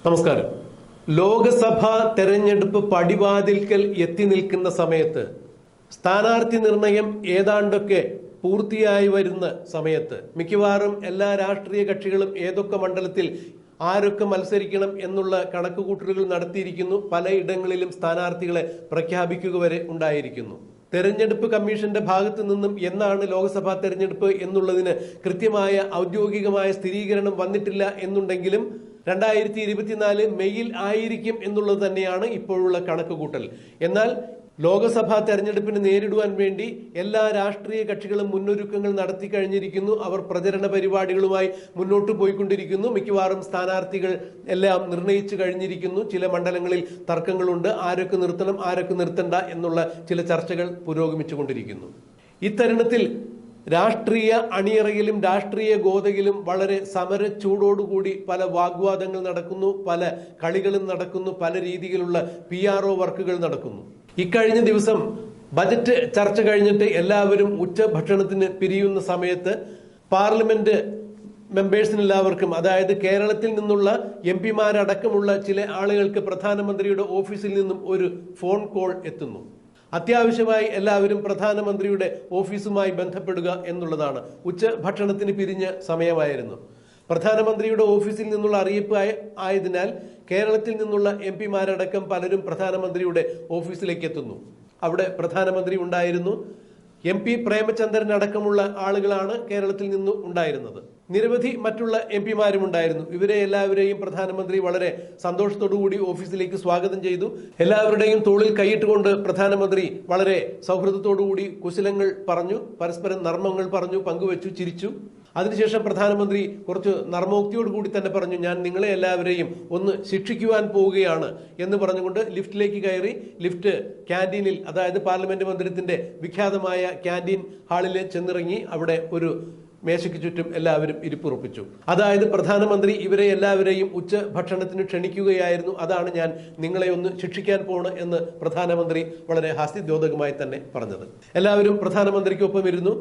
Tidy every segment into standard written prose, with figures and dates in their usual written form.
നമസ്കാരം. ലോകസഭാ തെരഞ്ഞെടുപ്പ് പടിവാതിൽക്കൽ എത്തി നിൽക്കുന്ന സമയത്ത് സ്ഥാനാർത്ഥി നിർണയം ഏതാണ്ടൊക്കെ പൂർത്തിയായി വരുന്ന സമയത്ത് മിക്കവാറും എല്ലാ രാഷ്ട്രീയ കക്ഷികളും ഏതൊക്കെ മണ്ഡലത്തിൽ ആരൊക്കെ മത്സരിക്കണം എന്നുള്ള കണക്കുകൂട്ടലുകൾ നടത്തിയിരിക്കുന്നു. പലയിടങ്ങളിലും സ്ഥാനാർത്ഥികളെ പ്രഖ്യാപിക്കുക വരെ ഉണ്ടായിരിക്കുന്നു. തെരഞ്ഞെടുപ്പ് കമ്മീഷന്റെ ഭാഗത്തു നിന്നും എന്നാണ് ലോക്സഭാ തെരഞ്ഞെടുപ്പ് എന്നുള്ളതിന് കൃത്യമായ ഔദ്യോഗികമായ സ്ഥിരീകരണം വന്നിട്ടില്ല എന്നുണ്ടെങ്കിലും 2024 മെയ്യിൽ ആയിരിക്കും എന്നുള്ളത് തന്നെയാണ് ഇപ്പോഴുള്ള കണക്കുകൂട്ടൽ. എന്നാൽ ലോക്സഭാ തെരഞ്ഞെടുപ്പിന് നേരിടുവാൻ വേണ്ടി എല്ലാ രാഷ്ട്രീയ കക്ഷികളും മുന്നൊരുക്കങ്ങൾ നടത്തി കഴിഞ്ഞിരിക്കുന്നു. അവർ പ്രചരണ പരിപാടികളുമായി മുന്നോട്ട് പോയിക്കൊണ്ടിരിക്കുന്നു. മിക്കവാറും സ്ഥാനാർത്ഥികൾ എല്ലാം നിർണയിച്ചു കഴിഞ്ഞിരിക്കുന്നു. ചില മണ്ഡലങ്ങളിൽ തർക്കങ്ങളുണ്ട്. ആരൊക്കെ നിർത്തണം, ആരൊക്കെ നിർത്തണ്ട എന്നുള്ള ചില ചർച്ചകൾ പുരോഗമിച്ചുകൊണ്ടിരിക്കുന്നു. ഇത്തരുണത്തിൽ രാഷ്ട്രീയ അണിയറയിലും രാഷ്ട്രീയ ഗോതയിലും വളരെ സമര ചൂടോടുകൂടി പല വാഗ്വാദങ്ങൾ നടക്കുന്നു, പല കളികളും നടക്കുന്നു, പല രീതിയിലുള്ള PRO വർക്കുകൾ നടക്കുന്നു. ഇക്കഴിഞ്ഞ ദിവസം ബജറ്റ് ചർച്ച കഴിഞ്ഞിട്ട് എല്ലാവരും ഉച്ചഭക്ഷണത്തിന് പിരിയുന്ന സമയത്ത് പാർലമെന്റ് മെമ്പേഴ്സിനെല്ലാവർക്കും, അതായത് കേരളത്തിൽ നിന്നുള്ള MP മാരടക്കമുള്ള ചില ആളുകൾക്ക് പ്രധാനമന്ത്രിയുടെ ഓഫീസിൽ നിന്നും ഒരു ഫോൺ കോൾ എത്തുന്നു. അത്യാവശ്യമായി എല്ലാവരും പ്രധാനമന്ത്രിയുടെ ഓഫീസുമായി ബന്ധപ്പെടുക എന്നുള്ളതാണ്. ഉച്ചഭക്ഷണത്തിന് പിരിഞ്ഞ സമയമായിരുന്നു. പ്രധാനമന്ത്രിയുടെ ഓഫീസിൽ നിന്നുള്ള അറിയിപ്പ് ആയതിനാൽ കേരളത്തിൽ നിന്നുള്ള MP മാരടക്കം പലരും പ്രധാനമന്ത്രിയുടെ ഓഫീസിലേക്ക് എത്തുന്നു. അവിടെ പ്രധാനമന്ത്രി ഉണ്ടായിരുന്നു. MP പ്രേമചന്ദ്രൻ അടക്കമുള്ള ആളുകളാണ് കേരളത്തിൽ നിന്നും ഉണ്ടായിരുന്നത്. നിരവധി മറ്റുള്ള MP മാരും ഉണ്ടായിരുന്നു. ഇവരെ എല്ലാവരെയും പ്രധാനമന്ത്രി വളരെ സന്തോഷത്തോടുകൂടി ഓഫീസിലേക്ക് സ്വാഗതം ചെയ്തു. എല്ലാവരുടെയും തോളിൽ കൈയിട്ടുകൊണ്ട് പ്രധാനമന്ത്രി വളരെ സൗഹൃദത്തോടുകൂടി കുശലങ്ങൾ പറഞ്ഞു, പരസ്പരം നർമ്മങ്ങൾ പറഞ്ഞു, പങ്കുവച്ചു, ചിരിച്ചു. അതിനുശേഷം പ്രധാനമന്ത്രി കുറച്ച് നർമ്മോക്തിയോടുകൂടി തന്നെ പറഞ്ഞു, ഞാൻ നിങ്ങളെ എല്ലാവരെയും ഒന്ന് ശിക്ഷിക്കുവാൻ പോവുകയാണ് എന്ന് പറഞ്ഞുകൊണ്ട് ലിഫ്റ്റിലേക്ക് കയറി. ലിഫ്റ്റ് ക്യാൻറ്റീനിൽ, അതായത് പാർലമെന്റ് മന്ദിരത്തിന്റെ വിഖ്യാതമായ ക്യാൻറ്റീൻ ഹാളിൽ ചെന്നിറങ്ങി. അവിടെ ഒരു മേശയ്ക്ക് ചുറ്റും എല്ലാവരും ഇരിപ്പുറപ്പിച്ചു. അതായത് പ്രധാനമന്ത്രി ഇവരെ എല്ലാവരെയും ഉച്ചഭക്ഷണത്തിന് ക്ഷണിക്കുകയായിരുന്നു. അതാണ് ഞാൻ നിങ്ങളെ ഒന്ന് ശിക്ഷിക്കാൻ പോണ് എന്ന് പ്രധാനമന്ത്രി വളരെ ഹാസ്യദ്യോതകമായി തന്നെ പറഞ്ഞത്. എല്ലാവരും പ്രധാനമന്ത്രിക്കൊപ്പം ഇരുന്നു,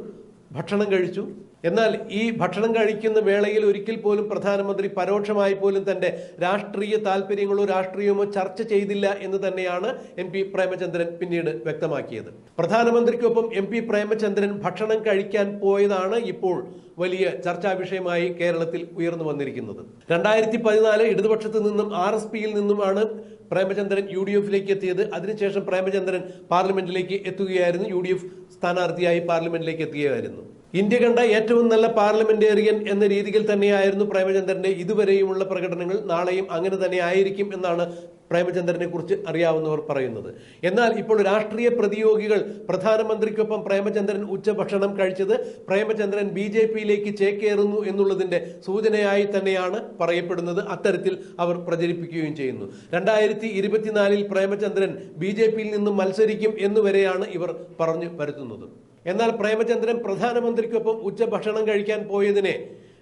ഭക്ഷണം കഴിച്ചു. എന്നാൽ ഈ ഭക്ഷണം കഴിക്കുന്ന വേളയിൽ ഒരിക്കൽ പോലും പ്രധാനമന്ത്രി പരോക്ഷമായി പോലും തന്റെ രാഷ്ട്രീയ താല്പര്യങ്ങളോ രാഷ്ട്രീയമോ ചർച്ച ചെയ്തില്ല എന്ന് തന്നെയാണ് MP പ്രേമചന്ദ്രൻ പിന്നീട് വ്യക്തമാക്കിയത്. പ്രധാനമന്ത്രിക്കൊപ്പം MP പ്രേമചന്ദ്രൻ ഭക്ഷണം കഴിക്കാൻ പോയതാണ് ഇപ്പോൾ വലിയ ചർച്ചാ വിഷയമായി കേരളത്തിൽ ഉയർന്നു വന്നിരിക്കുന്നത്. 2014 ഇടതുപക്ഷത്ത് നിന്നും RSPയിൽ നിന്നുമാണ് പ്രേമചന്ദ്രൻ UDF-ലേക്ക് എത്തിയത്. അതിനുശേഷം പ്രേമചന്ദ്രൻ പാർലമെന്റിലേക്ക് എത്തുകയായിരുന്നു. UDF സ്ഥാനാർത്ഥിയായി പാർലമെന്റിലേക്ക് എത്തുകയായിരുന്നു. ഇന്ത്യ കണ്ട ഏറ്റവും നല്ല പാർലമെന്റേറിയൻ എന്ന രീതിയിൽ തന്നെയായിരുന്നു പ്രേമചന്ദ്രന്റെ ഇതുവരെയുമുള്ള പ്രകടനങ്ങൾ. നാളെയും അങ്ങനെ തന്നെ ആയിരിക്കും എന്നാണ് പ്രേമചന്ദ്രനെ കുറിച്ച് അറിയാവുന്നവർ പറയുന്നത്. എന്നാൽ ഇപ്പോൾ രാഷ്ട്രീയ പ്രതിയോഗികൾ പ്രധാനമന്ത്രിക്കൊപ്പം പ്രേമചന്ദ്രൻ ഉച്ചഭക്ഷണം കഴിച്ചത് പ്രേമചന്ദ്രൻ BJP-യിലേക്ക് ചേക്കേറുന്നു എന്നുള്ളതിന്റെ സൂചനയായി തന്നെയാണ് പറയപ്പെടുന്നത്. അത്തരത്തിൽ അവർ പ്രചരിപ്പിക്കുകയും ചെയ്യുന്നു. 2024 പ്രേമചന്ദ്രൻ BJP-യിൽ നിന്നും മത്സരിക്കും എന്നുവരെയാണ് ഇവർ പറഞ്ഞു വരുത്തുന്നത്. എന്നാൽ പ്രേമചന്ദ്രൻ പ്രധാനമന്ത്രിക്കൊപ്പം ഉച്ചഭക്ഷണം കഴിക്കാൻ പോയതിനെ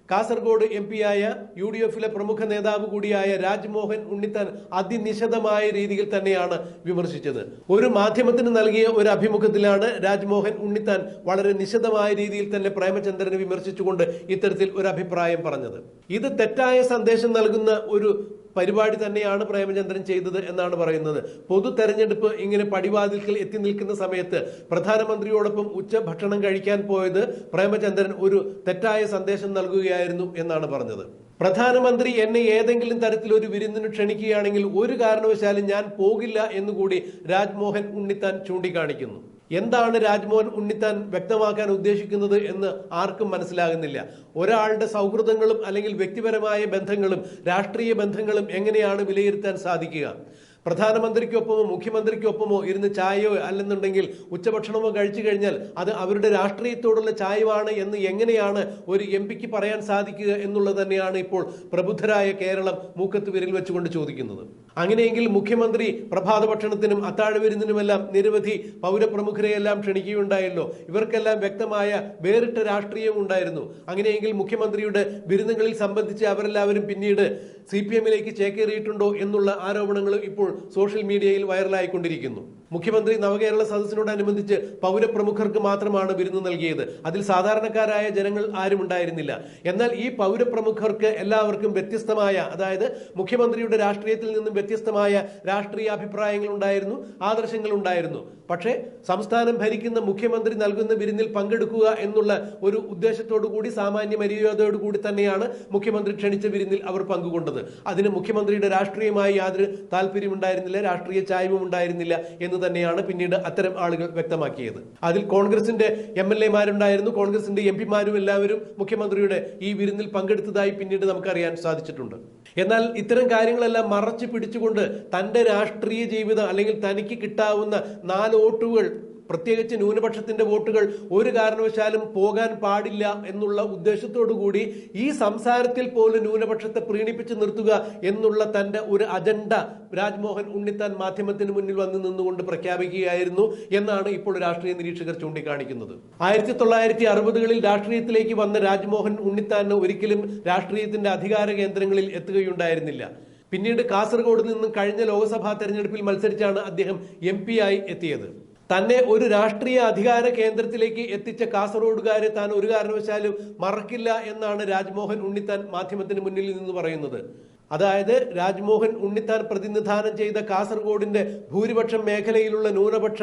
കാസർഗോഡ് MP-യായ UDF-ലെ പ്രമുഖ നേതാവ് കൂടിയായ രാജ്മോഹൻ ഉണ്ണിത്താൻ അതിനിശിതമായ രീതിയിൽ തന്നെയാണ് വിമർശിച്ചത്. ഒരു മാധ്യമത്തിന് നൽകിയ ഒരു അഭിമുഖത്തിലാണ് രാജ്മോഹൻ ഉണ്ണിത്താൻ വളരെ നിശിതമായ രീതിയിൽ തന്നെ പ്രേമചന്ദ്രനെ വിമർശിച്ചുകൊണ്ട് ഇത്തരത്തിൽ ഒരു അഭിപ്രായം പറഞ്ഞത്. ഇത് തെറ്റായ സന്ദേശം നൽകുന്ന ഒരു പരിപാടി തന്നെയാണ് പ്രേമചന്ദ്രൻ ചെയ്തത് എന്നാണ് പറയുന്നത്. പൊതു തെരഞ്ഞെടുപ്പ് ഇങ്ങനെ പടിവാതിൽക്കൽ എത്തി നിൽക്കുന്ന സമയത്ത് പ്രധാനമന്ത്രിയോടൊപ്പം ഉച്ചഭക്ഷണം കഴിക്കാൻ പോയത് പ്രേമചന്ദ്രൻ ഒരു തെറ്റായ സന്ദേശം നൽകുകയായിരുന്നു എന്നാണ് പറഞ്ഞത്. പ്രധാനമന്ത്രി എന്നെ ഏതെങ്കിലും തരത്തിൽ ഒരു വിരുന്നിന് ക്ഷണിക്കുകയാണെങ്കിൽ ഒരു കാരണവശാലും ഞാൻ പോകില്ല എന്നുകൂടി രാജ്മോഹൻ ഉണ്ണിത്താൻ ചൂണ്ടിക്കാണിക്കുന്നു. എന്താണ് രാജ്മോഹൻ ഉണ്ണിത്താൻ വ്യക്തമാക്കാൻ ഉദ്ദേശിക്കുന്നത് എന്ന് ആർക്കും മനസ്സിലാകുന്നില്ല. ഒരാളുടെ സൗഹൃദങ്ങളും അല്ലെങ്കിൽ വ്യക്തിപരമായ ബന്ധങ്ങളും രാഷ്ട്രീയ ബന്ധങ്ങളും എങ്ങനെയാണ് വിലയിരുത്താൻ സാധിക്കുക? പ്രധാനമന്ത്രിക്കൊപ്പമോ മുഖ്യമന്ത്രിക്കൊപ്പമോ ഇരുന്ന് ചായയോ അല്ലെന്നുണ്ടെങ്കിൽ ഉച്ചഭക്ഷണമോ കഴിച്ചു കഴിഞ്ഞാൽ അത് അവരുടെ രാഷ്ട്രീയത്തോടുള്ള ചായവാണ് എന്ന് എങ്ങനെയാണ് ഒരു MP-ക്ക് പറയാൻ സാധിക്കുക എന്നുള്ളത് തന്നെയാണ് ഇപ്പോൾ പ്രബുദ്ധരായ കേരളം മൂക്കത്ത് വിരൽ വെച്ചുകൊണ്ട് ചോദിക്കുന്നത്. അങ്ങനെയെങ്കിൽ മുഖ്യമന്ത്രി പ്രഭാത ഭക്ഷണത്തിനും അത്താഴ വിരുന്നിനുമെല്ലാം നിരവധി പൗരപ്രമുഖരെയെല്ലാം ക്ഷണിക്കുകയുണ്ടായല്ലോ. ഇവർക്കെല്ലാം വ്യക്തമായ വേറിട്ട രാഷ്ട്രീയം ഉണ്ടായിരുന്നു. അങ്ങനെയെങ്കിൽ മുഖ്യമന്ത്രിയുടെ വിരുന്നുകളിൽ സംബന്ധിച്ച് അവരെല്ലാവരും പിന്നീട് CPM-ലേക്ക് ചേക്കേറിയിട്ടുണ്ടോ എന്നുള്ള ആരോപണങ്ങളും ഇപ്പോൾ സോഷ്യൽ മീഡിയയിൽ വൈറലായിക്കൊണ്ടിരിക്കുന്നു. മുഖ്യമന്ത്രി നവകേരള സദസ്സിനോടനുബന്ധിച്ച് പൗരപ്രമുഖർക്ക് മാത്രമാണ് വിരുന്ന് നൽകിയത്. അതിൽ സാധാരണക്കാരായ ജനങ്ങൾ ആരും ഉണ്ടായിരുന്നില്ല. എന്നാൽ ഈ പൗരപ്രമുഖർക്ക് എല്ലാവർക്കും വ്യത്യസ്തമായ, അതായത് മുഖ്യമന്ത്രിയുടെ രാഷ്ട്രീയത്തിൽ നിന്നും വ്യത്യസ്തമായ രാഷ്ട്രീയ അഭിപ്രായങ്ങൾ ഉണ്ടായിരുന്നു, ആദർശങ്ങൾ ഉണ്ടായിരുന്നു. പക്ഷേ സംസ്ഥാനം ഭരിക്കുന്ന മുഖ്യമന്ത്രി നൽകുന്ന വിരുന്നിൽ പങ്കെടുക്കുക എന്നുള്ള ഒരു ഉദ്ദേശത്തോടു കൂടി, സാമാന്യ മര്യാദയോടു കൂടി തന്നെയാണ് മുഖ്യമന്ത്രി ക്ഷണിച്ച വിരുന്നിൽ അവർ പങ്കുകൊണ്ടത്. അതിന് മുഖ്യമന്ത്രിയുടെ രാഷ്ട്രീയമായി യാതൊരു താല്പര്യമുണ്ടായിരുന്നില്ല, രാഷ്ട്രീയ ചായ്വും ഉണ്ടായിരുന്നില്ല എന്ന് തന്നെയാണ് പിന്നീട് അത്തരം ആളുകൾ വ്യക്തമാക്കിയത്. അതിൽ കോൺഗ്രസിന്റെ MLA-മാരുണ്ടായിരുന്നു, കോൺഗ്രസിന്റെ MP-മാരും എല്ലാവരും മുഖ്യമന്ത്രിയുടെ ഈ വിരുന്നിൽ പങ്കെടുത്തതായി പിന്നീട് നമുക്കറിയാൻ സാധിച്ചിട്ടുണ്ട്. എന്നാൽ ഇത്തരം കാര്യങ്ങളെല്ലാം മറച്ചു പിടിച്ചുകൊണ്ട് തന്റെ രാഷ്ട്രീയ ജീവിതം, അല്ലെങ്കിൽ തനിക്ക് കിട്ടാവുന്ന 4 വോട്ടുകൾ, പ്രത്യേകിച്ച് ന്യൂനപക്ഷത്തിന്റെ വോട്ടുകൾ ഒരു കാരണവശാലും പോകാൻ പാടില്ല എന്നുള്ള ഉദ്ദേശത്തോടു കൂടി ഈ സംസാരത്തിൽ പോലും ന്യൂനപക്ഷത്തെ പ്രീണിപ്പിച്ച് നിർത്തുക എന്നുള്ള തന്റെ ഒരു അജണ്ട രാജ്മോഹൻ ഉണ്ണിത്താൻ മാധ്യമത്തിന് മുന്നിൽ വന്ന് നിന്നുകൊണ്ട് പ്രഖ്യാപിക്കുകയായിരുന്നു എന്നാണ് ഇപ്പോൾ രാഷ്ട്രീയ നിരീക്ഷകർ ചൂണ്ടിക്കാണിക്കുന്നത്. 1960കളിൽ രാഷ്ട്രീയത്തിലേക്ക് വന്ന രാജ്മോഹൻ ഉണ്ണിത്താൻ ഒരിക്കലും രാഷ്ട്രീയത്തിന്റെ അധികാര കേന്ദ്രങ്ങളിൽ എത്തുകയുണ്ടായിരുന്നില്ല. പിന്നീട് കാസർഗോഡ് നിന്നും കഴിഞ്ഞ ലോക്സഭാ തെരഞ്ഞെടുപ്പിൽ മത്സരിച്ചാണ് അദ്ദേഹം MP ആയി എത്തിയത്. തന്നെ ഒരു രാഷ്ട്രീയ അധികാര കേന്ദ്രത്തിലേക്ക് എത്തിച്ച കാസർഗോഡുകാരെ താൻ ഒരു കാരണവശാലും മറക്കില്ല എന്നാണ് രാജ്മോഹൻ ഉണ്ണിത്താൻ മാധ്യമത്തിന് മുന്നിൽ നിന്ന് പറയുന്നത്. അതായത് രാജ്മോഹൻ ഉണ്ണിത്താൻ പ്രതിനിധാനം ചെയ്ത കാസർഗോഡിന്റെ ഭൂരിപക്ഷം മേഖലയിലുള്ള ന്യൂനപക്ഷ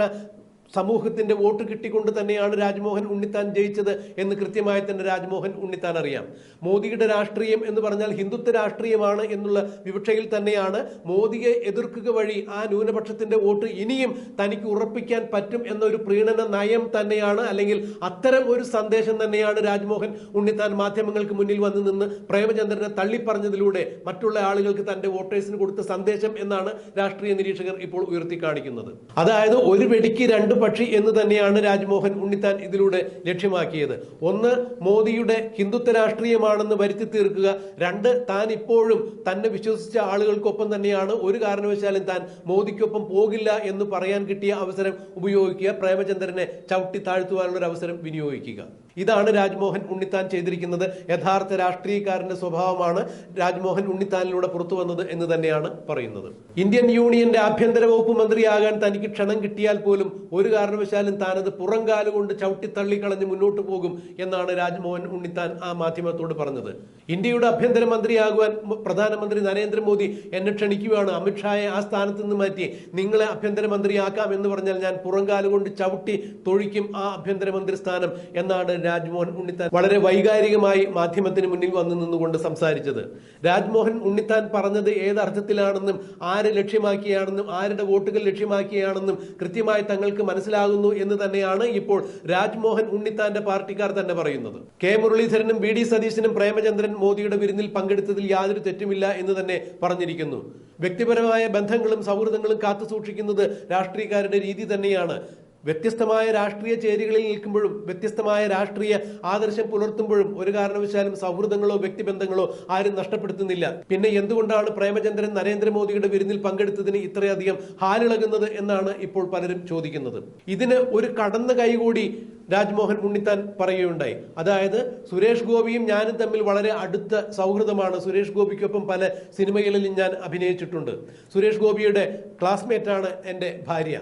സമൂഹത്തിന്റെ വോട്ട് കിട്ടിക്കൊണ്ട് തന്നെയാണ് രാജ്മോഹൻ ഉണ്ണിത്താൻ ജയിച്ചത് എന്ന് കൃത്യമായി തന്നെ രാജ്മോഹൻ ഉണ്ണിത്താൻ അറിയാം. മോദിയുടെ രാഷ്ട്രീയം എന്ന് പറഞ്ഞാൽ ഹിന്ദുത്വ രാഷ്ട്രീയമാണ് എന്നുള്ള വിവക്ഷയിൽ തന്നെയാണ് മോദിയെ എതിർക്കുക വഴി ആ ന്യൂനപക്ഷത്തിന്റെ വോട്ട് ഇനിയും തനിക്ക് ഉറപ്പിക്കാൻ പറ്റും എന്നൊരു പ്രീണന നയം തന്നെയാണ്, അല്ലെങ്കിൽ അത്തരം ഒരു സന്ദേശം തന്നെയാണ് രാജ്മോഹൻ ഉണ്ണിത്താൻ മാധ്യമങ്ങൾക്ക് മുന്നിൽ വന്ന് നിന്ന് പ്രേമചന്ദ്രനെ തള്ളിപ്പറഞ്ഞതിലൂടെ മറ്റുള്ള ആളുകൾക്ക് തന്റെ വോട്ടേഴ്സിന് കൊടുത്ത സന്ദേശം എന്നാണ് രാഷ്ട്രീയ നിരീക്ഷകർ ഇപ്പോൾ ഉയർത്തി കാണിക്കുന്നത്. അതായത് ഒരു വെടിക്ക് 2 പക്ഷി എന്ന് തന്നെയാണ് രാജ്മോഹൻ ഉണ്ണിത്താൻ ഇതിലൂടെ ലക്ഷ്യമാക്കിയത്. ഒന്ന്, മോദിയുടെ ഹിന്ദുത്വ രാഷ്ട്രീയമാണെന്ന് വരുത്തി തീർക്കുക. 2, താൻ ഇപ്പോഴും തന്നെ വിശ്വസിച്ച ആളുകൾക്കൊപ്പം തന്നെയാണ്, ഒരു കാരണവശാലും താൻ മോദിക്കൊപ്പം പോകില്ല എന്ന് പറയാൻ കിട്ടിയ അവസരം ഉപയോഗിക്കുക, പ്രേമചന്ദ്രനെ ചവിട്ടി താഴ്ത്തുവാനുള്ള ഒരു അവസരം വിനിയോഗിക്കുക. ഇതാണ് രാജ്മോഹൻ ഉണ്ണിത്താൻ ചെയ്തിരിക്കുന്നത്. യഥാർത്ഥ രാഷ്ട്രീയക്കാരന്റെ സ്വഭാവമാണ് രാജ്മോഹൻ ഉണ്ണിത്താനിലൂടെ പുറത്തു വന്നത് എന്ന് തന്നെയാണ് പറയുന്നത്. ഇന്ത്യൻ യൂണിയന്റെ ആഭ്യന്തര വകുപ്പ് മന്ത്രിയാകാൻ തനിക്ക് ക്ഷണം കിട്ടിയാൽ പോലും ഒരു കാരണവശാലും താനത് പുറംകാലുകൊണ്ട് ചവിട്ടിത്തള്ളിക്കളഞ്ഞ് മുന്നോട്ട് പോകും എന്നാണ് രാജ്മോഹൻ ഉണ്ണിത്താൻ ആ മാധ്യമത്തോട് പറഞ്ഞത്. ഇന്ത്യയുടെ ആഭ്യന്തര മന്ത്രിയാകുവാൻ പ്രധാനമന്ത്രി നരേന്ദ്രമോദി എന്നെ ക്ഷണിക്കുകയാണ്, അമിത്ഷായെ ആ സ്ഥാനത്ത് നിന്ന് മാറ്റി നിങ്ങളെ ആഭ്യന്തരമന്ത്രിയാക്കാം എന്ന് പറഞ്ഞാൽ ഞാൻ പുറംകാലുകൊണ്ട് ചവിട്ടി തൊഴിക്കും ആ ആഭ്യന്തരമന്ത്രി സ്ഥാനം എന്നാണ് രാജ്മോഹൻ ഉണ്ണിത്താൻ വളരെ വൈകാരികമായി മാധ്യമത്തിന് മുന്നിൽ വന്നു നിന്നുകൊണ്ട് സംസാരിച്ചത്. രാജ്മോഹൻ ഉണ്ണിത്താൻ പറഞ്ഞത് ഏതർത്ഥത്തിലാണെന്നും ആരെ ലക്ഷ്യമാക്കിയാണെന്നും ആരുടെ വോട്ടുകൾ ലക്ഷ്യമാക്കിയാണെന്നും കൃത്യമായി തങ്ങൾക്ക് മനസ്സിലാകുന്നു എന്ന് തന്നെയാണ് ഇപ്പോൾ രാജ്മോഹൻ ഉണ്ണിത്താന്റെ പാർട്ടിക്കാർ തന്നെ പറയുന്നത്. കെ മുരളീധരനും VD സതീശനും പ്രേമചന്ദ്രൻ മോദിയുടെ വിരുന്നിൽ പങ്കെടുത്തതിൽ യാതൊരു തെറ്റുമില്ല എന്ന് തന്നെ പറഞ്ഞിരിക്കുന്നു. വ്യക്തിപരമായ ബന്ധങ്ങളും സൗഹൃദങ്ങളും കാത്തുസൂക്ഷിക്കുന്നത് രാഷ്ട്രീയക്കാരുടെ രീതി തന്നെയാണ്. വ്യത്യസ്തമായ രാഷ്ട്രീയ ചേരികളിൽ നിൽക്കുമ്പോഴും വ്യത്യസ്തമായ രാഷ്ട്രീയ ആദർശം പുലർത്തുമ്പോഴും ഒരു കാരണവശാലും സൗഹൃദങ്ങളോ വ്യക്തിബന്ധങ്ങളോ ആരും നഷ്ടപ്പെടുത്തുന്നില്ല. പിന്നെ എന്തുകൊണ്ടാണ് പ്രേമചന്ദ്രൻ നരേന്ദ്രമോദിയുടെ വിരുന്നിൽ പങ്കെടുത്തതിന് ഇത്രയധികം ഹാലിളകുന്നത് എന്നാണ് ഇപ്പോൾ പലരും ചോദിക്കുന്നത്. ഇതിന് ഒരു കടന്ന കൈകൂടി രാജ്മോഹൻ ഉണ്ണിത്താൻ പറയുകയുണ്ടായി. അതായത് സുരേഷ് ഗോപിയും ഞാനും തമ്മിൽ വളരെ അടുത്ത സൗഹൃദമാണ്. സുരേഷ് ഗോപിക്കൊപ്പം പല സിനിമകളിലും ഞാൻ അഭിനയിച്ചിട്ടുണ്ട്. സുരേഷ് ഗോപിയുടെ ക്ലാസ്മേറ്റാണ് എൻ്റെ ഭാര്യ.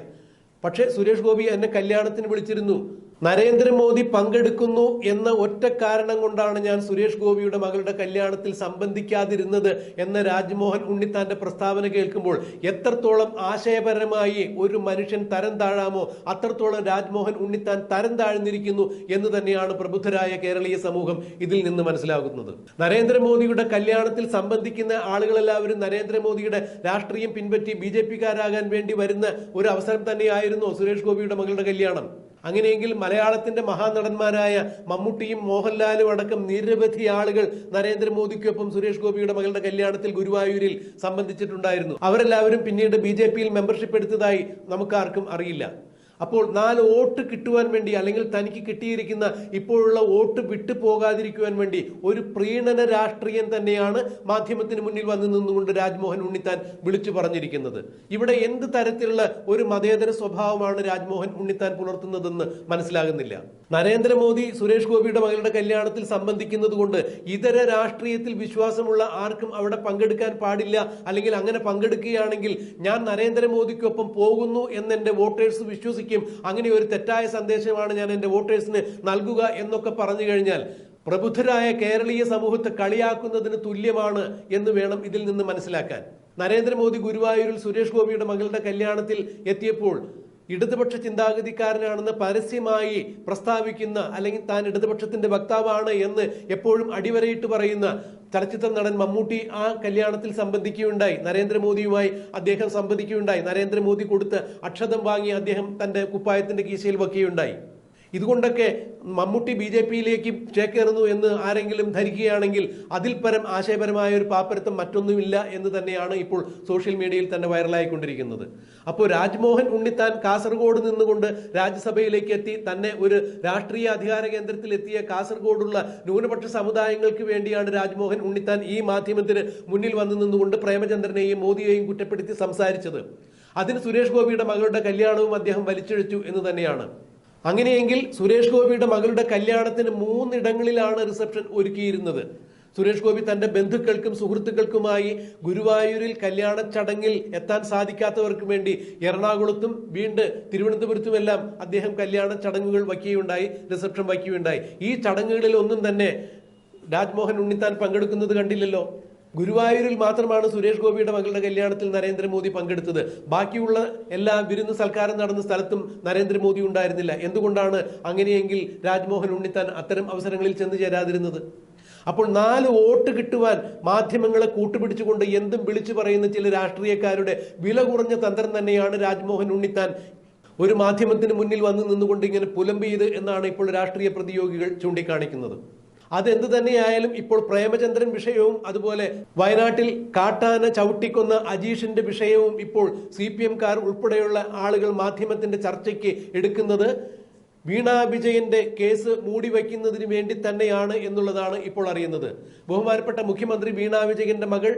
പക്ഷേ സുരേഷ് ഗോപി എന്നെ കല്യാണത്തിന് വിളിച്ചിരുന്നു. നരേന്ദ്രമോദി പങ്കെടുക്കുന്നു എന്ന ഒറ്റ കാരണം കൊണ്ടാണ് ഞാൻ സുരേഷ് ഗോപിയുടെ മകളുടെ കല്യാണത്തിൽ സംബന്ധിക്കാതിരുന്നത് എന്ന രാജ്മോഹൻ ഉണ്ണിത്താന്റെ പ്രസ്താവന കേൾക്കുമ്പോൾ എത്രത്തോളം ആശയപരമായി ഒരു മനുഷ്യൻ തരം താഴാമോ അത്രത്തോളം രാജ്മോഹൻ ഉണ്ണിത്താൻ തരം താഴ്ന്നിരിക്കുന്നു എന്ന് തന്നെയാണ് പ്രബുദ്ധരായ കേരളീയ സമൂഹം ഇതിൽ നിന്ന് മനസ്സിലാകുന്നത്. നരേന്ദ്രമോദിയുടെ കല്യാണത്തിൽ സംബന്ധിക്കുന്ന ആളുകളെല്ലാവരും നരേന്ദ്രമോദിയുടെ രാഷ്ട്രീയം പിൻപറ്റി BJP-കാരാകാൻ വേണ്ടി വരുന്ന ഒരു അവസരം തന്നെയായിരുന്നു സുരേഷ് ഗോപിയുടെ മകളുടെ കല്യാണം. അങ്ങനെയെങ്കിൽ മലയാളത്തിന്റെ മഹാനടന്മാരായ മമ്മൂട്ടിയും മോഹൻലാലും അടക്കം നിരവധി ആളുകൾ നരേന്ദ്രമോദിക്കൊപ്പം സുരേഷ് ഗോപിയുടെ മകളുടെ കല്യാണത്തിൽ ഗുരുവായൂരിൽ സംബന്ധിച്ചിട്ടുണ്ടായിരുന്നു. അവരെല്ലാവരും പിന്നീട് BJP-യിൽ മെമ്പർഷിപ്പ് എടുത്തതായി നമുക്കാർക്കും അറിയില്ല. അപ്പോൾ 4 വോട്ട് കിട്ടുവാൻ വേണ്ടി, അല്ലെങ്കിൽ തനിക്ക് കിട്ടിയിരിക്കുന്ന ഇപ്പോഴുള്ള വോട്ട് വിട്ടു പോകാതിരിക്കുവാൻ വേണ്ടി ഒരു പ്രീണന രാഷ്ട്രീയം തന്നെയാണ് മാധ്യമത്തിന് മുന്നിൽ വന്നു നിന്നുകൊണ്ട് രാജ്മോഹൻ ഉണ്ണിത്താൻ വിളിച്ചു പറഞ്ഞിരിക്കുന്നത്. ഇവിടെ എന്ത് തരത്തിലുള്ള ഒരു മതേതര സ്വഭാവമാണ് രാജ്മോഹൻ ഉണ്ണിത്താൻ പുലർത്തുന്നതെന്ന് മനസ്സിലാകുന്നില്ല. നരേന്ദ്രമോദി സുരേഷ് ഗോപിയുടെ മകളുടെ കല്യാണത്തിൽ സംബന്ധിക്കുന്നത് കൊണ്ട് ഇതര രാഷ്ട്രീയത്തിൽ വിശ്വാസമുള്ള ആർക്കും അവിടെ പങ്കെടുക്കാൻ പാടില്ല, അല്ലെങ്കിൽ അങ്ങനെ പങ്കെടുക്കുകയാണെങ്കിൽ ഞാൻ നരേന്ദ്രമോദിക്കൊപ്പം പോകുന്നു എന്ന് എന്റെ വോട്ടേഴ്സ് വിശ്വസിക്കും, അങ്ങനെ ഒരു തെറ്റായ സന്ദേശമാണ് ഞാൻ എന്റെ വോട്ടേഴ്സിന് നൽകുക എന്നൊക്കെ പറഞ്ഞു കഴിഞ്ഞാൽ പ്രബുദ്ധരായ കേരളീയ സമൂഹത്തെ കളിയാക്കുന്നതിന് തുല്യമാണ് എന്ന് വേണം ഇതിൽ നിന്ന് മനസ്സിലാക്കാൻ. നരേന്ദ്രമോദി ഗുരുവായൂരിൽ സുരേഷ് ഗോപിയുടെ മകളുടെ കല്യാണത്തിൽ എത്തിയപ്പോൾ ഇടതുപക്ഷ ചിന്താഗതിക്കാരനാണെന്ന് പരസ്യമായി പ്രസ്താവിക്കുന്ന, അല്ലെങ്കിൽ താൻ ഇടതുപക്ഷത്തിന്റെ വക്താവാണ് എന്ന് എപ്പോഴും അടിവരയിട്ട് പറയുന്ന ചലച്ചിത്ര നടൻ മമ്മൂട്ടി ആ കല്യാണത്തിൽ സംബന്ധിക്കുകയുണ്ടായി. നരേന്ദ്രമോദിയുമായി അദ്ദേഹം സംവദിക്കുകയുണ്ടായി. നരേന്ദ്രമോദി കൊടുത്ത് അക്ഷതം വാങ്ങി അദ്ദേഹം തന്റെ കുപ്പായത്തിന്റെ കീശയിൽ വെക്കുകയുണ്ടായി. ഇതുകൊണ്ടൊക്കെ മമ്മൂട്ടി BJP-യിലേക്ക് ചേക്കേറുന്നു എന്ന് ആരെങ്കിലും ധരിക്കുകയാണെങ്കിൽ അതിൽ പരം ആശയപരമായ ഒരു പാപ്പരത്വം മറ്റൊന്നുമില്ല എന്ന് തന്നെയാണ് ഇപ്പോൾ സോഷ്യൽ മീഡിയയിൽ തന്നെ വൈറലായിക്കൊണ്ടിരിക്കുന്നത്. അപ്പോൾ രാജ്മോഹൻ ഉണ്ണിത്താൻ കാസർഗോഡ് നിന്നുകൊണ്ട് രാജ്യസഭയിലേക്ക് എത്തി തന്നെ ഒരു രാഷ്ട്രീയ അധികാര കേന്ദ്രത്തിൽ എത്തിയ കാസർഗോഡുള്ള ന്യൂനപക്ഷ സമുദായങ്ങൾക്ക് വേണ്ടിയാണ് രാജ്മോഹൻ ഉണ്ണിത്താൻ ഈ മാധ്യമത്തിന് മുന്നിൽ വന്നു നിന്നുകൊണ്ട് പ്രേമചന്ദ്രനെയും മോദിയെയും കുറ്റപ്പെടുത്തി സംസാരിച്ചത്. അതിന് സുരേഷ് ഗോപിയുടെ മകളുടെ കല്യാണവും അദ്ദേഹം വലിച്ചിഴച്ചു എന്ന് തന്നെയാണ്. അങ്ങനെയെങ്കിൽ സുരേഷ് ഗോപിയുടെ മകളുടെ കല്യാണത്തിന് 3 ഇടങ്ങളിലാണ് റിസപ്ഷൻ ഒരുക്കിയിരുന്നത്. സുരേഷ് ഗോപി തന്റെ ബന്ധുക്കൾക്കും സുഹൃത്തുക്കൾക്കുമായി ഗുരുവായൂരിൽ കല്യാണ ചടങ്ങിൽ എത്താൻ സാധിക്കാത്തവർക്ക് വേണ്ടി എറണാകുളത്തും വീണ്ടും തിരുവനന്തപുരത്തുമെല്ലാം അദ്ദേഹം കല്യാണ ചടങ്ങുകൾ വയ്ക്കുകയുണ്ടായി, റിസപ്ഷൻ വയ്ക്കുകയുണ്ടായി. ഈ ചടങ്ങുകളിൽ ഒന്നും തന്നെ രാജ്മോഹൻ ഉണ്ണിത്താൻ പങ്കെടുക്കുന്നത് കണ്ടില്ലല്ലോ. ഗുരുവായൂരിൽ മാത്രമാണ് സുരേഷ് ഗോപിയുടെ മകളുടെ കല്യാണത്തിൽ നരേന്ദ്രമോദി പങ്കെടുത്തത്. ബാക്കിയുള്ള എല്ലാ വിരുന്ന് സൽക്കാരം നടന്ന സ്ഥലത്തും നരേന്ദ്രമോദി ഉണ്ടായിരുന്നില്ല. എന്തുകൊണ്ടാണ് അങ്ങനെയെങ്കിൽ രാജ്മോഹൻ ഉണ്ണിത്താൻ അത്തരം അവസരങ്ങളിൽ ചെന്ന് ചേരാതിരുന്നത്? അപ്പോൾ 4 വോട്ട് കിട്ടുവാൻ മാധ്യമങ്ങളെ കൂട്ടുപിടിച്ചുകൊണ്ട് എന്തും വിളിച്ചു പറയുന്ന ചില രാഷ്ട്രീയക്കാരുടെ വില കുറഞ്ഞ തന്ത്രം തന്നെയാണ് രാജ്മോഹൻ ഉണ്ണിത്താൻ ഒരു മാധ്യമത്തിന് മുന്നിൽ വന്നു നിന്നുകൊണ്ട് ഇങ്ങനെ പുലമ്പിയത് എന്നാണ് ഇപ്പോൾ രാഷ്ട്രീയ പ്രതിയോഗികൾ ചൂണ്ടിക്കാണിക്കുന്നത്. അതെന്ത് തന്നെയായാലും ഇപ്പോൾ പ്രേമചന്ദ്രൻ വിഷയവും അതുപോലെ വയനാട്ടിൽ കാട്ടാന ചവിട്ടിക്കൊന്ന അജീഷിന്റെ വിഷയവും ഇപ്പോൾ CPM-കാർ ഉൾപ്പെടെയുള്ള ആളുകൾ മാധ്യമത്തിന്റെ ചർച്ചയ്ക്ക് എടുക്കുന്നത് വീണ വിജയന്റെ കേസ് മൂടിവെക്കുന്നതിന് വേണ്ടി തന്നെയാണ് എന്നുള്ളതാണ് ഇപ്പോൾ അറിയുന്നത്. ബഹുമാനപ്പെട്ട മുഖ്യമന്ത്രി വീണ വിജയന്റെ മകൾ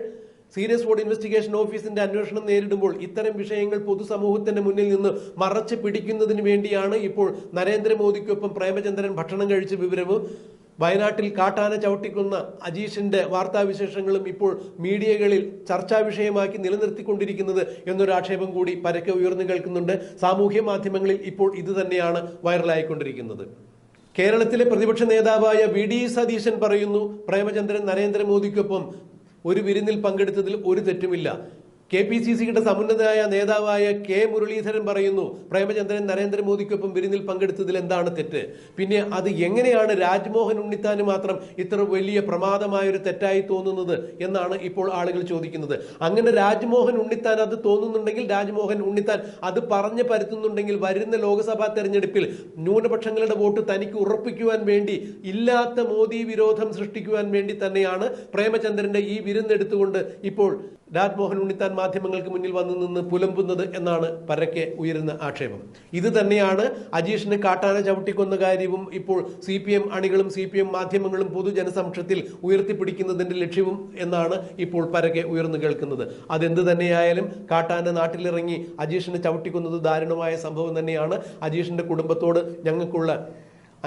സീരിയസ് ഫ്രോഡ് ഇൻവെസ്റ്റിഗേഷൻ ഓഫീസിന്റെ അന്വേഷണം നേരിടുമ്പോൾ ഇത്തരം വിഷയങ്ങൾ പൊതുസമൂഹത്തിന്റെ മുന്നിൽ നിന്ന് മറച്ചു പിടിക്കുന്നതിന് വേണ്ടിയാണ് ഇപ്പോൾ നരേന്ദ്രമോദിക്കൊപ്പം പ്രേമചന്ദ്രൻ ഭക്ഷണം കഴിച്ച വിവരവും വയനാട്ടിൽ കാട്ടാന ചവിട്ടിക്കുന്ന അജീഷിന്റെ വാർത്താവിശേഷങ്ങളും ഇപ്പോൾ മീഡിയകളിൽ ചർച്ചാ വിഷയമാക്കി നിലനിർത്തിക്കൊണ്ടിരിക്കുന്നത് എന്നൊരു ആക്ഷേപം കൂടി പരക്കെ ഉയർന്നു കേൾക്കുന്നുണ്ട്. സാമൂഹ്യ മാധ്യമങ്ങളിൽ ഇപ്പോൾ ഇത് തന്നെയാണ് വൈറലായിക്കൊണ്ടിരിക്കുന്നത്. കേരളത്തിലെ പ്രതിപക്ഷ നേതാവായ VD സതീശൻ പറയുന്നു, പ്രേമചന്ദ്രൻ നരേന്ദ്രമോദിക്കൊപ്പം ഒരു വിരുന്നിൽ പങ്കെടുത്തതിൽ ഒരു തെറ്റുമില്ല. KPCCയുടെ സമുന്നതനായ നേതാവായ K മുരളീധരൻ പറയുന്നു, പ്രേമചന്ദ്രൻ നരേന്ദ്രമോദിക്കൊപ്പം വിരുന്നിൽ പങ്കെടുത്തതിൽ എന്താണ് തെറ്റ്? പിന്നെ അത് എങ്ങനെയാണ് രാജ്മോഹൻ ഉണ്ണിത്താന് മാത്രം ഇത്ര വലിയ പ്രമാദമായൊരു തെറ്റായി തോന്നുന്നത് എന്നാണ് ഇപ്പോൾ ആളുകൾ ചോദിക്കുന്നത്. അങ്ങനെ രാജ്മോഹൻ ഉണ്ണിത്താൻ അത് തോന്നുന്നുണ്ടെങ്കിൽ, രാജ്മോഹൻ ഉണ്ണിത്താൻ അത് പറഞ്ഞു പരത്തുന്നുണ്ടെങ്കിൽ വരുന്ന ലോക്സഭാ തെരഞ്ഞെടുപ്പിൽ ന്യൂനപക്ഷങ്ങളുടെ വോട്ട് തനിക്ക് ഉറപ്പിക്കുവാൻ വേണ്ടി ഇല്ലാത്ത മോദി വിരോധം സൃഷ്ടിക്കുവാൻ വേണ്ടി തന്നെയാണ് പ്രേമചന്ദ്രന്റെ ഈ വിരുന്നെടുത്തുകൊണ്ട് ഇപ്പോൾ രാജ്മോഹൻ ഉണ്ണിത്താൻ മാധ്യമങ്ങൾക്ക് മുന്നിൽ വന്നു നിന്ന് പുലമ്പുന്നത് എന്നാണ് പരക്കെ ഉയരുന്ന ആക്ഷേപം. ഇത് തന്നെയാണ് അജീഷിന് കാട്ടാന ചവിട്ടിക്കൊന്ന കാര്യവും ഇപ്പോൾ CPM അണികളും CPM മാധ്യമങ്ങളും പൊതുജനസമക്ഷത്തിൽ ഉയർത്തിപ്പിടിക്കുന്നതിന്റെ ലക്ഷ്യവും എന്നാണ് ഇപ്പോൾ പരക്കെ ഉയർന്നു കേൾക്കുന്നത്. അതെന്ത് തന്നെയായാലും കാട്ടാന നാട്ടിലിറങ്ങി അജീഷിനെ ചവിട്ടിക്കൊന്നത് ദാരുണമായ സംഭവം തന്നെയാണ്. അജീഷിന്റെ കുടുംബത്തോട് ഞങ്ങൾക്കുള്ള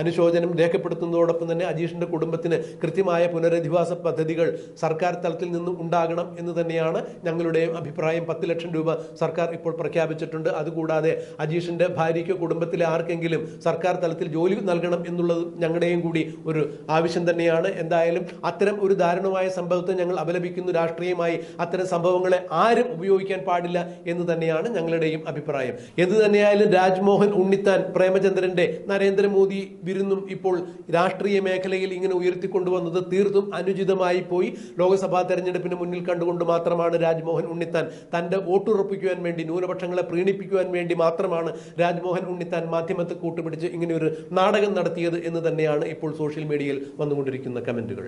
അനുശോചനം രേഖപ്പെടുത്തുന്നതോടൊപ്പം തന്നെ അജീഷിന്റെ കുടുംബത്തിന് കൃത്യമായ പുനരധിവാസ പദ്ധതികൾ സർക്കാർ തലത്തിൽ നിന്നും ഉണ്ടാകണം എന്ന് തന്നെയാണ് ഞങ്ങളുടെ അഭിപ്രായം. 10 ലക്ഷം രൂപ സർക്കാർ ഇപ്പോൾ പ്രഖ്യാപിച്ചിട്ടുണ്ട്. അതുകൂടാതെ അജീഷിന്റെ ഭാര്യയ്ക്കോ കുടുംബത്തിലെ ആർക്കെങ്കിലും സർക്കാർ തലത്തിൽ ജോലി നൽകണം എന്നുള്ളത് ഞങ്ങളുടെയും കൂടി ഒരു ആവശ്യം തന്നെയാണ്. എന്തായാലും അത്തരം ഒരു ദാരുണമായ സംഭവത്തെ ഞങ്ങൾ അപലപിക്കുന്നു. രാഷ്ട്രീയമായി അത്തരം സംഭവങ്ങളെ ആരും ഉപയോഗിക്കാൻ പാടില്ല എന്ന് തന്നെയാണ് ഞങ്ങളുടെയും അഭിപ്രായം. എന്ത് തന്നെയായാലും രാജ്മോഹൻ ഉണ്ണിത്താൻ പ്രേമചന്ദ്രന്റെ നരേന്ദ്രമോദി വിരുന്നും ഇപ്പോൾ രാഷ്ട്രീയ മേഖലയിൽ ഇങ്ങനെ ഉയർത്തിക്കൊണ്ടുവന്നത് തീർത്തും അനുചിതമായി പോയി. ലോക്സഭാ തെരഞ്ഞെടുപ്പിന് മുന്നിൽ കണ്ടുകൊണ്ട് മാത്രമാണ് രാജ്മോഹൻ ഉണ്ണിത്താൻ തന്റെ വോട്ടുറപ്പിക്കുവാൻ വേണ്ടി, ന്യൂനപക്ഷങ്ങളെ പ്രീണിപ്പിക്കുവാൻ വേണ്ടി മാത്രമാണ് രാജ്മോഹൻ ഉണ്ണിത്താൻ മാധ്യമത്തെ കൂട്ടുപിടിച്ച് ഇങ്ങനെ ഒരു നാടകം നടത്തിയത് എന്ന് തന്നെയാണ് ഇപ്പോൾ സോഷ്യൽ മീഡിയയിൽ വന്നുകൊണ്ടിരിക്കുന്ന കമന്റുകൾ.